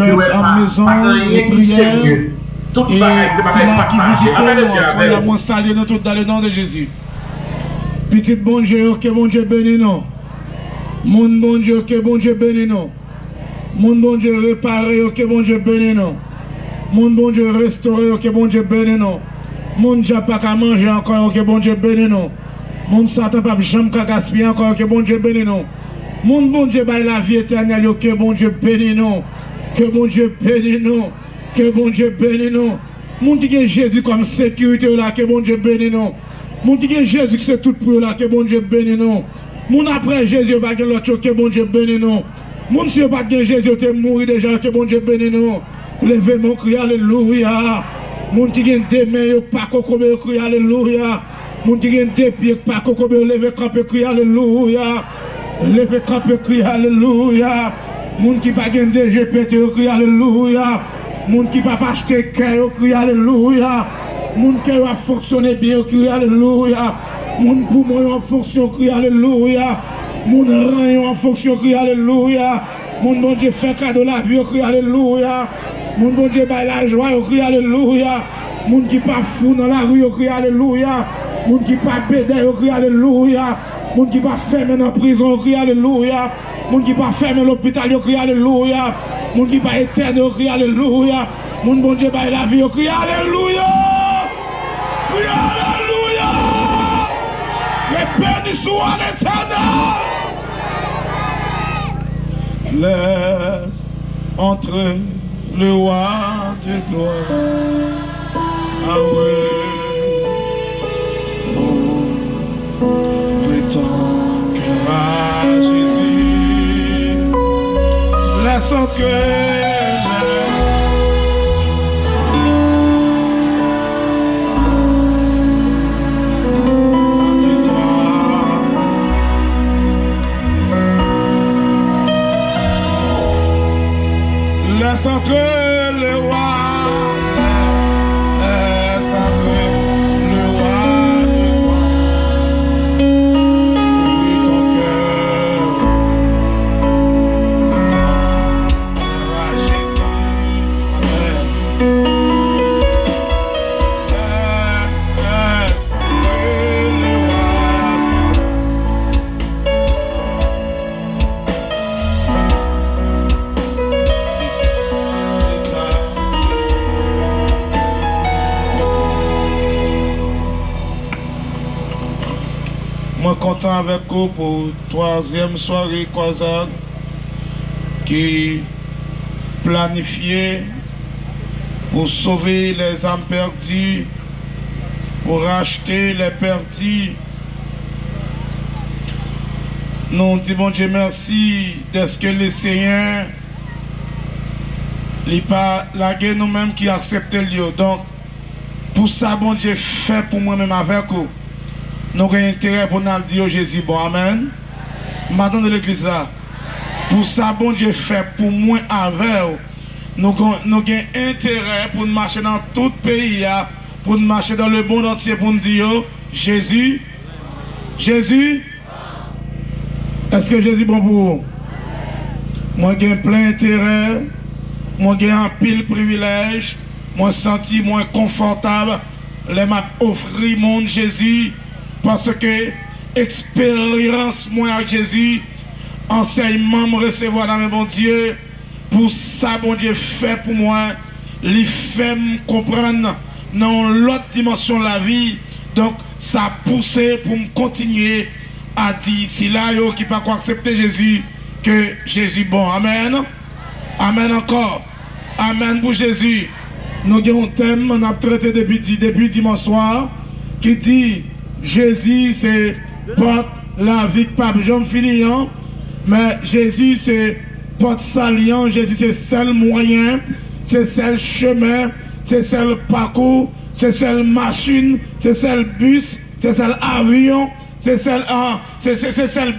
peuple en maison de prière. Et cela qui visite nous, soyons salués nous tous dans le nom de Jésus. Petit bon Dieu, que bon Dieu bénisse nous. Mon bon Dieu, que bon Dieu bénisse nous. Mon bon Dieu réparé, que bon Dieu bénisse nous. Mon bon Dieu restauré, que bon Dieu bénisse nous. Mon Dieu pas qu'à manger encore, que bon Dieu bénisse nous. Mon Satan pas jamais qu'à gaspiller encore, que bon Dieu bénisse nous. Mon bon Dieu baille la vie éternelle, que bon Dieu bénisse nous. Que bon Dieu bénisse nous. Que bon Dieu bénisse nous. Mon qui a Jésus comme sécurité là, que bon Dieu bénisse nous. Mon qui a Jésus qui c'est tout pour là, que bon Dieu bénisse nous. Mon après Jésus pas que l'autre, que bon Dieu bénisse nous. Mon si pas que Jésus te mourir déjà, que bon Dieu bénisse nous. Levez mon cri, alléluia. Mon qui a des mains, pas qu'on cri, alléluia. Mon qui a des pieds, pas qu'on levez camper, cri, alléluia. Levez camper, cri, alléluia. Mon qui pas de GPT, cri, alléluia. Moun qui va pas acheter cœur, crie alléluia. Moun qui va fonctionner bien, crie alléluia. Moun poumon en fonction, crie alléluia. Moun rein en fonction, crie alléluia. Moun bon Dieu fait cadeau la vie, crie alléluia. Moun bon Dieu baille la joie, crie alléluia. Moun qui pas fou dans la rue, crie alléluia. Moun qui pas bédé, crie alléluia. Moun qui pas fermé dans la prison, crie alléluia. Moun qui pas fermé l'hôpital, crie alléluia. Moun qui pas éternel, crie alléluia. Moun bon Dieu baille la vie, crie alléluia. Crie alléluia. Le béni soit l'éternel. Laisse entrer le roi de gloire. Ah ouais. Prétends que à Jésus, laisse entrer. Laisse entrer le roi, laisse entrer le roi de gloire. Oui, ton cœur, à Jésus. Laisse entrer le roi Moi content avec vous pour troisième soirée croisade qui planifiée pour sauver les âmes perdues, pour racheter les perdus. Nous disons bon Dieu merci d'être que les Seigneurs n'est pas la guerre nous-mêmes qui acceptent le lieu. Donc pour ça bon Dieu fait pour moi-même avec vous. Nous avons intérêt pour nous dire Jésus bon amen. Madame de l'église là. Pour ça bon Dieu fait pour moi avec vous. Nous avons intérêt pour nous marcher dans tout le pays, pour nous marcher dans le monde entier pour nous dire Jésus. Jésus. Est-ce que Jésus est bon pour vous? Moi j'ai plein intérêt, moi j'ai un pile privilège, moi senti moins confortable, les m'a offrir mon Jésus parce que expérience moi avec Jésus, enseignement me recevoir dans mes bon Dieu, pour ça bon Dieu fait pour moi, il fait me comprendre dans l'autre dimension de la vie, donc ça a poussé pour me continuer a dit, si là yo qui pas accepter Jésus, que Jésus bon. Amen. Amen encore. Amen pour Jésus. Nous avons un thème, on a traité depuis dimanche soir, qui dit Jésus c'est porte la vie que pas Jean Filian, mais Jésus c'est porte saliant, Jésus c'est seul moyen, c'est seul chemin, c'est seul parcours, c'est seul machine, c'est seul bus, c'est seul avion. C'est celle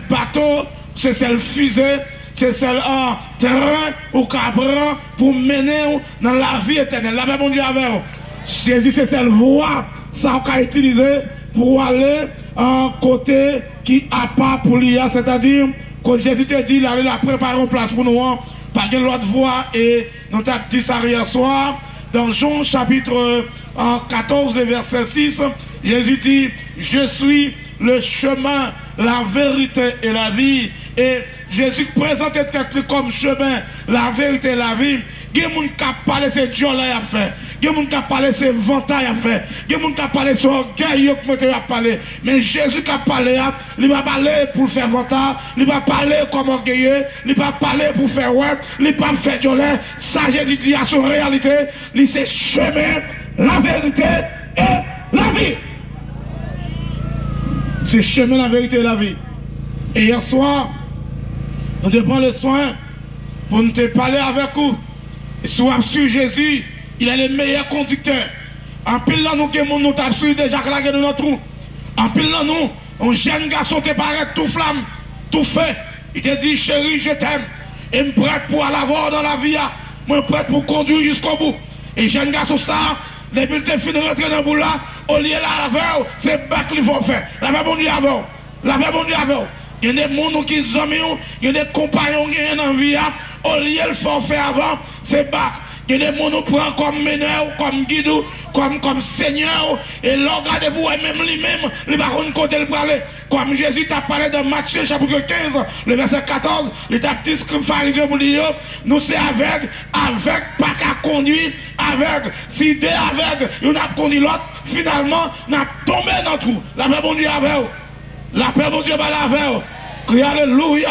bateau, c'est celle fusée, c'est celle terrain ou cabran pour mener dans la vie éternelle. La bon Dieu avec vous. Jésus c'est celle voie, ça qu'on a utilisé pour aller en côté qui a pas pour l'IA, c'est-à-dire que Jésus te dit il allait la préparer en place pour nous, Pas de l'autre voix et nous t'avons dit ça hier soir. Dans Jean chapitre 14, le verset 6, Jésus dit, je suis le chemin, la vérité et la vie. Et Jésus présentait tête comme chemin, la vérité et la vie. Il y a des gens qui parlent de ces gens-là à faire. Il y a des gens qui parlent de ces ventailles à faire. Il y a des gens qui parlent de ces orgueils qui ont parlé. Mais Jésus qui a parlé, il va parler pour faire ventaille, il va parler comme orgueilleux, il va parler pour faire ouais, il va faire violet. Ça, Jésus dit à son réalité, il c'est chemin, la vérité et la vie. C'est chemin, la vérité et la vie. Et hier soir, nous devons prendre le soin pour nous parler avec vous. Soit sur Jésus, il est le meilleur conducteur. En pile là, nous nous avons su déjà claqué dans notre trou. En pile là, nous, un jeune garçon te paraît tout flamme, tout fait. Il te dit, chérie, je t'aime. Et je suis prêt pour aller voir dans la vie. Je suis prêt pour conduire jusqu'au bout. Et jeune garçon, ça, depuis que tu fini de rentrer dans le bout là, au lieu là, la veille, c'est bac qu'il faut faire. La veille, bon Dieu, avant. La veille, bon Dieu, avant. Il y a des gens qui sont amis, il y a des compagnons qui sont en vie. Au lieu le forfait avant, c'est bac. Il y a des gens qui prennent comme meneur, comme guide, comme seigneur. Et l'on regarde pour même lui-même, il va rendre côté le parler. Comme Jésus t'a parlé dans Matthieu chapitre 15, le verset 14, les petits scribes pharisiens pour dire, nous c'est aveugle, pas qu'à conduire, aveugle. Si des aveugles, on a conduit l'autre, finalement, on a tombé dans tout. La paix bon Dieu avec. La paix bon Dieu avec. Crie alléluia.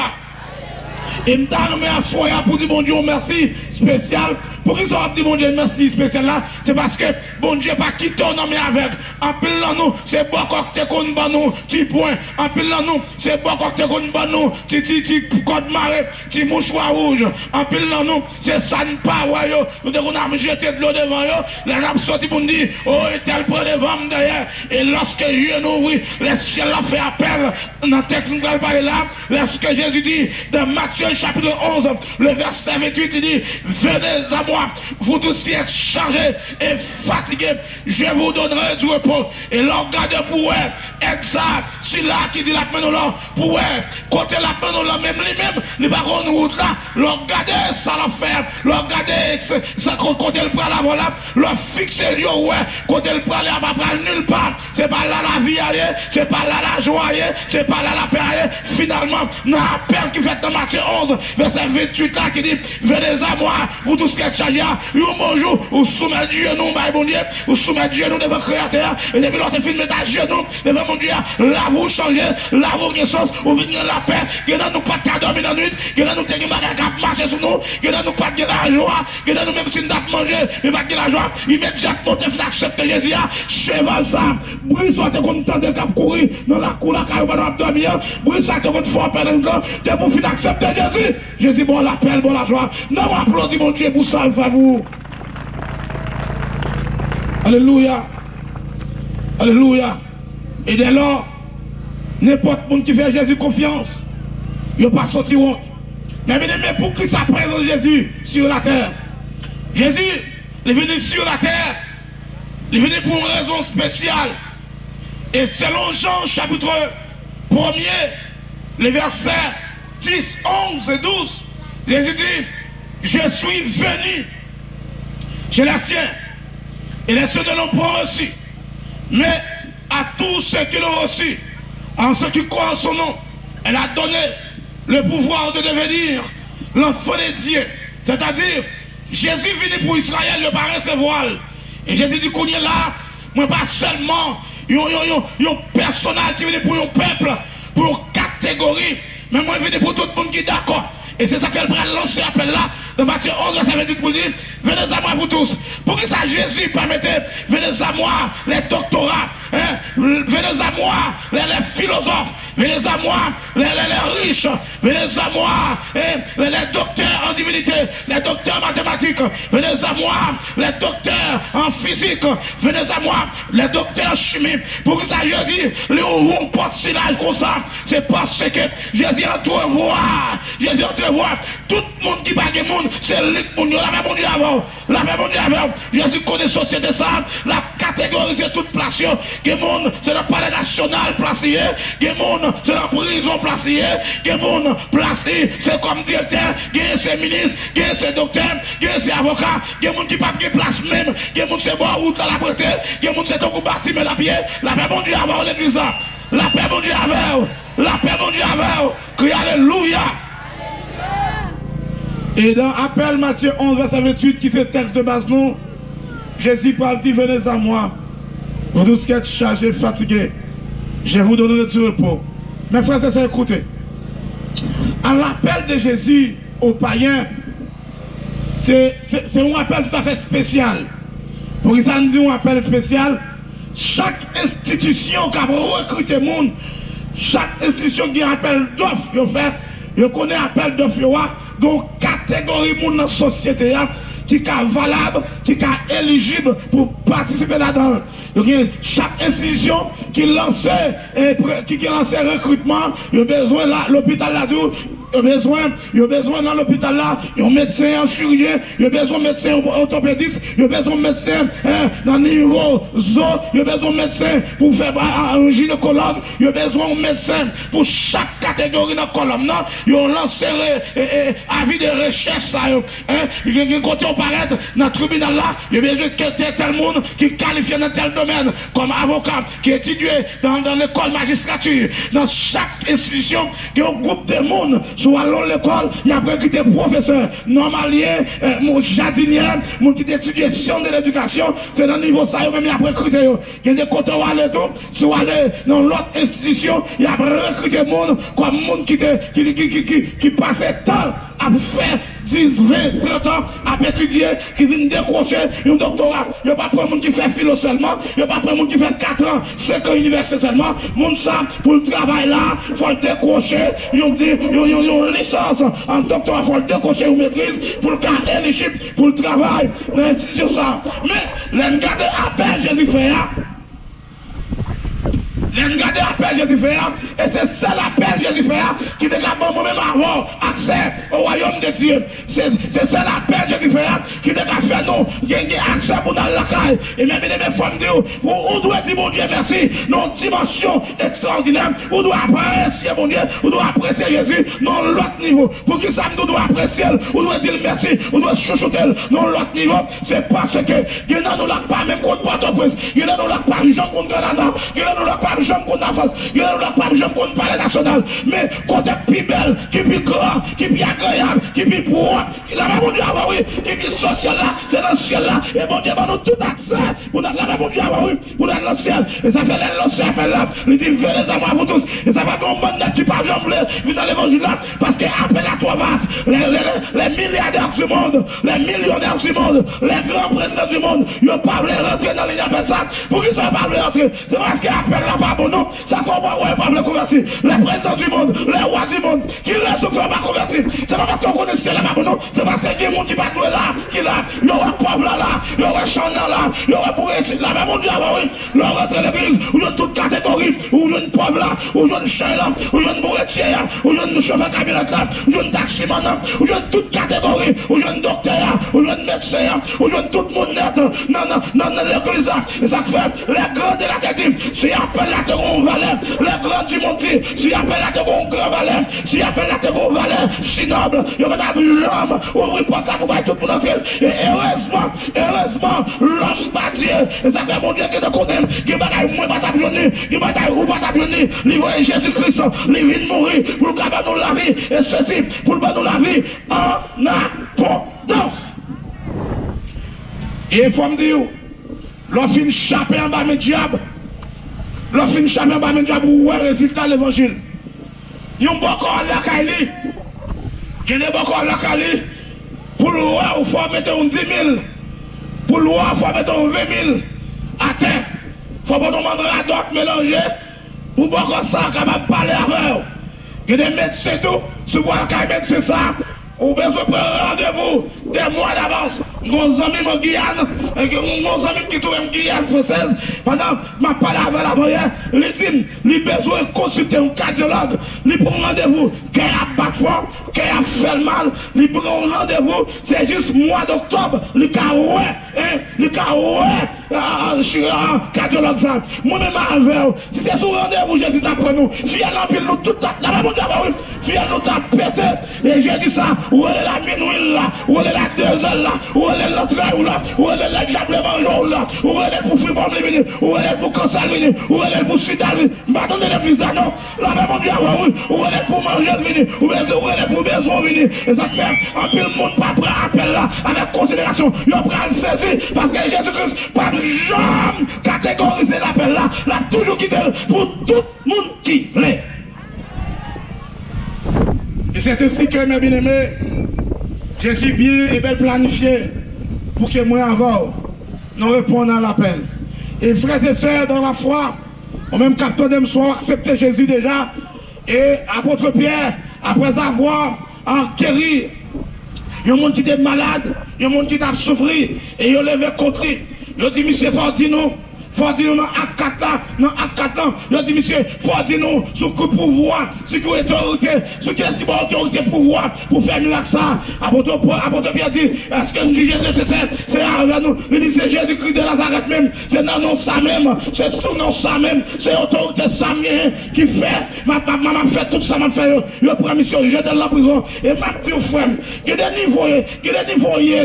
Et je m'arrête à soi pour dire bon Dieu merci spécial. Pour qu'ils ont dit bon Dieu merci spécial là, c'est parce que bon Dieu pas quitté un homme avec. En pile là nous, c'est bon cocktail qu'on bat nous, petit point. En pile là nous, c'est bon cocktail qu'on bat nous, petit code marée, petit mouchoir rouge. En pile là nous, c'est ça ne pas yo. Nous devons jeter de l'eau devant yo. Les gens sortent pour nous dire oh tel près devant derrière. Et lorsque Dieu nous ouvre, le ciel a fait appel. Dans le texte nous allons parler là, lorsque Jésus dit dans Matthieu chapitre 11, le verset 28, il dit venez à moi, vous tous qui êtes chargés et fatigués, je vous donnerai du repos. Et l'on garde pour être ça, si là qui dit la main là, pour côté la main là, même lui-même, les barons de route là, l'on garde ça la faire, l'on garde ça côté le bras là, voilà, l'on fixe ouais, côté le bras là, va pas nulle part, c'est pas là la vie, c'est pas là la joie, c'est pas là la paix, finalement, dans l'appel qui fait dans Matthieu 11, verset 28 là, qui dit, venez à moi, vous tous qui êtes chargés, un bonjour, vous soumettez genoux, bon Dieu, vous soumettez genoux devant le Créateur, et depuis l'autre film, mettez genoux devant mon Dieu, là vous changez, là vous avez sens, vous venez la paix, que nous nous pas qu'à dormir dans la nuit, que nous t'es qu'à marcher sur nous, que nous pas de la joie, que nous même si nous avons mangé, mais pas de la joie, immédiatement tu fais accepter Jésus, cheval ça, bruit soit content de cap courir dans la cour, la caille, on va dormir, bruit soit content de faire perdre le temps, de vous faire accepter Jésus, Jésus, bon la paix, bon la joie, non applaudis mon Dieu pour ça, vous. Alléluia. Alléluia. Et dès lors, n'importe qui qui fait Jésus confiance, il ne pas sorti honte. Mais pour qui ça présente Jésus sur la terre? Jésus, il est venu sur la terre, il est venu pour une raison spéciale. Et selon Jean chapitre 1er, les versets 10, 11 et 12, Jésus dit, je suis venu chez les siens, et les siens ne l'ont pas reçu. Mais à tous ceux qui l'ont reçu, en ceux qui croient en son nom, elle a donné le pouvoir de devenir l'enfant de Dieu. C'est-à-dire, Jésus est venu pour Israël, il ne pas recevoir. Et Jésus dit qu'on est là, moi pas seulement un personnage qui vient pour un peuple, pour une catégorie, mais moi je viens pour tout le monde qui est d'accord. Et c'est ça qu'elle va lancer appel là, dans Matthieu 11, ça veut dire pour dire, venez à moi vous tous. Pour que ça Jésus permettez, venez à moi les doctorats, hein? Venez à moi les philosophes, venez à moi les riches, venez à moi les docteurs en divinité, les docteurs en mathématiques, venez à moi les docteurs en physique, venez à moi les docteurs en chimie. Pour que ça Jésus, les ouvre un porte-silage comme ça, c'est parce que Jésus entrevoit, Jésus entrevoit tout le monde qui bat le monde, c'est lui qui la même monde avant, la même monde avant. Jésus connaît la société ça, la catégorie c'est toute place, des gens c'est dans le palais national placé, des gens c'est dans la prison placé, des gens placés, c'est comme directeur, des c'est ministre, des c'est docteur, des c'est avocat, des gens qui pas de place même, des gens c'est bon route à la prêter, des gens c'est tout bâti mais la pied, la paix bon Dieu avant l'église là, la paix bon Dieu avec, la paix bon Dieu avec, crie alléluia. Et dans Appel Matthieu 11 verset 28 qui c'est texte de base nous, Jésus partit, venez à moi, vous tous qui êtes chargés, fatigués, je vous donnerai du repos. Mes frères et sœurs, écoutez, à l'appel de Jésus aux païens, c'est un appel tout à fait spécial. Pour que ça nous dit un appel spécial, chaque institution qui a recruté le monde, chaque institution qui a un appel d'offre, vous connaissez l'appel d'offre, donc catégorie de monde dans la société qui est valable, qui est éligible pour participer là-dedans. Chaque institution qui lance recrutement, il a besoin là, l'hôpital là-dedans, il a besoin dans l'hôpital là, il y a un médecin, un chirurgien, il y a besoin de médecin orthopédiste, il y a besoin de médecin dans le niveau zoo, il y a besoin de médecin pour faire un gynécologue, il y a besoin de médecin pour chaque catégorie dans la colonne. Il y a lancé avis de recherche. Il y a un côté apparaître dans le tribunal là, il y a besoin de tel monde qui est qualifié dans tel domaine comme avocat, qui est étudié dans l'école magistrature. Dans chaque institution, il y a un groupe de monde. Soit à l'école, il y a recruté professeurs, normaliens, jardiniers, gens qui étudient sciences de l'éducation, c'est dans le niveau ça, il y a recruté. Il y a des côtés où aller tout, soit aller dans l'autre institution, il y a recruté des gens comme gens qui passaient temps à faire 10, 20, 30 ans à étudier, qui viennent décrocher un doctorat. Il n'y a pas de monde qui fait philo seulement, il n'y a pas de monde qui fait 4 ans, 5 ans université seulement. Monde ça, pour le travail là, il faut le décrocher, une licence en doctorat, il faut le décrocher une maîtrise pour le cas éligible pour le travail dans l'institution ça. Mais, l'engagé appel Jésus fait. Regardez l'appel Jésus fait, et c'est ça l'appel Jésus fait qui déclare moi-même avoir accès au royaume de Dieu. C'est ça l'appel Jésus fait qui déclare faire nous gagner accès pour dans la caille. Et même les femmes dire, vous doit dire mon Dieu merci, dans une dimension extraordinaire, vous doit apprécier mon Dieu, vous doit apprécier Jésus dans l'autre niveau. Pour que ça nous doit apprécier, vous doit dire merci, vous doit chuchoter dans l'autre niveau. C'est parce que il y en a nous là pas même contre Port-au-Prince, il y en a nous là pas Jean contre Grenada, il y en a nous là pas Jean contre la France, il y en a nous là pas Jean contre le palais national, mais côté plus belle, qui plus grand, qui plus agréable, qui plus propre, qui la même Dieu oui, qui plus social là, c'est dans le ciel là, et bon Dieu nous tout accès pour la même Dieu oui, pour dans le ciel, et ça fait l'ancien appel là, il dit venez à moi vous tous, et ça va comme un monde qui pas jamais vient dans l'évangile là, parce que appel à toi vaste, les milliardaires du monde, les millionnaires du monde, les grands présidents du monde, ils ne pas voulu rentrer dans l'Union ça. Pour qu'ils ne soient pas voulu rentrer, c'est parce qu'ils appellent là pas bon non, ça comprend ouais pas voulu convertir. Les présidents du monde, les rois du monde, qui restent ne sont pas convertis. C'est pas parce qu'on connaît ce là pas bon non, c'est parce qu'il y a des gens qui pas doué là, qui là, il y aura pauvre là, il y aura chanant là, il y aura bourré là, même mon Dieu oui, leur rentrer l'église, où j'ai toute catégorie, où j'ai une pauvre là, où j'ai une chien là, où j'ai une bourretier là, où j'ai une chauffeur camionnette là, où j'ai une taximan là, où j'ai toute catégorie, où j'ai une docteur là, où j'ai une médecin là, où j'ai tout le monde net dans l'église là. Et ça fait les grands de la tête, si appelle la terre on valeur, les grands du monde, si appelle la terre on grand valeur, si appelle la terre on valeur, si noble, il y a pas l'homme, ouvrir porte là pour tout le monde entrer. Et heureusement, l'homme pas Dieu, et ça fait mon Dieu que te connaît, qui bagaille moins pas t'abonner, qui bagaille ou pas t'abonner, livre Jésus-Christ, il vient mourir pour le cabanon de la vie, et ceci pour le banon de la vie en abondance. Et il faut me dire, lorsqu'il chape en bas mes diables, lorsqu'il chape en bas mes diables, où est le résultat de l'évangile? Il y a un bon corps à la Kali, il y a un bon corps à la Kali, pour le roi, il faut mettre un 10 000, pour le roi, il faut mettre un 20 000 à terre. Il ne faut pas demander à d'autres mélanger, pour beaucoup ça, capable de parler avec eux. Il y a des médecins tout, si vous voyez qu'un médecin ça, Ou besoin de prendre rendez-vous des mois d'avance. Nos amis en Guyane, nos amis qui trouvent en Guyane française, pendant que je parle avec la voyelle, ils disent, ils ont besoin de consulter un cardiologue, ils prennent rendez-vous, qu'il a battu fort, qu'il a fait le mal, ils prennent rendez-vous, c'est juste mois d'octobre, ils ont cardiologue ça. Moi-même avec, si c'est sur rendez-vous, Jésus t'apprend nous, fiel en pile nous tout à l'heure, fiel nous t'a pété, et j'ai dit ça, où est la minuit là, où est la 2 heures là, où est l'autre heure là, où est la diable mangeau là, où est pour free bomb venir, où est pour cancer venir, où est pour sida venir, m'attendez l'église là non, là même on dit oui, où est pour manger venir, où est pour besoin venir, et ça fait un peu le monde pas prendre appel là, avec considération, il prend le saisir, parce que Jésus-Christ pas jamais catégoriser l'appel là, l'a toujours quitté pour tout le monde qui voulait. Et c'est ainsi que mes bien-aimés, je suis bien et bien planifié pour que moi avant, nous répondions à l'appel. Et frères et sœurs dans la foi, au même capteur de soir accepté Jésus déjà, et apôtre Pierre, après avoir guéri, il y a un monde qui était malade, il y a un monde qui a souffert, et il a levé contre lui. Il a dit, monsieur, faut dire nous dans A4 là, dans A4 là, il a dit, monsieur, faut dire nous sur le pouvoir, sur quelle autorité, sur quelle autorité pouvoir pour faire miracle ça. Apôtre Pierre dit, est-ce que nous jugeons nécessaire? C'est avec nous. Il dit, c'est Jésus-Christ de Nazareth même, c'est dans non ça même, c'est sous non ça même, c'est autorité ça même qui fait. Ma fait tout ça, m'a fait, il prend mission, j'étais dans la prison, et m'a dit au frère, il y a des niveaux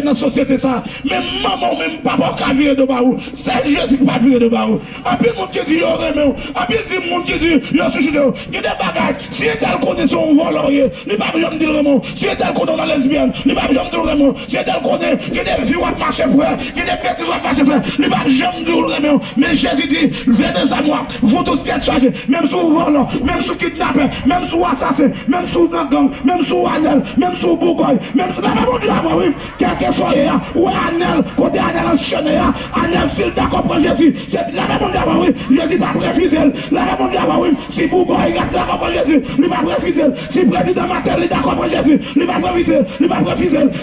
dans la société ça, même maman, même papa qui vient de Baou, c'est Jésus qui va venir de Baou. Un peu de monde qui dit, yo remè, un peu de monde qui dit, yo chuchote, il y a des bagages, si tel connaît son voleur, il va jamais dire le mot, si tel connaît dans lesbienne, il va jamais dire le mot, si tel connaît, il y a des vies qui marchent frère, il y a des bêtises qui marchent frère, il va jamais dire le mot, mais Jésus dit, venez à moi, vous tous qui êtes chargés, même sous voleur, même sous kidnappeur, même sous assassin, même sous gang, même sous Anel, même sous Bougoy, même sous la même monde là, oui, quel que soit, ou Anel, côté Anel enchaîné, Anel, s'il d'accord pour Jésus, c'est la même monde là, oui, Jésus va refuser, la même monde là, oui, si Bougoy est d'accord pour Jésus, il va refuser, si président Matel est d'accord pour Jésus, il va refuser,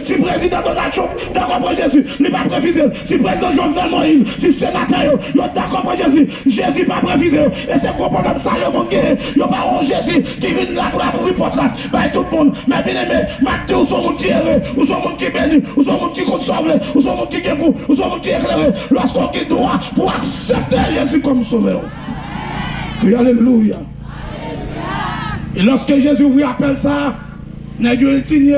si président Donald Trump est d'accord pour Jésus, il va refuser, si président Jovenel Moïse, si sénateur, il est d'accord pour Jésus, Jésus va refuser, et c'est quoi problème ça, le monde, il n'y a pas Jésus qui vient là pour la porte là, tout le monde, mais bien aimé, Mathieu, ou son monde qui est heureux, ou son monde qui est béni, ou son monde qui compte sauver, ou son monde qui est vous, ou son monde qui est éclairé, lorsqu'on qui doit pour accepter Jésus comme sauveur. Crie alléluia. Et lorsque Jésus vous appelle ça, n'est-ce pas signé,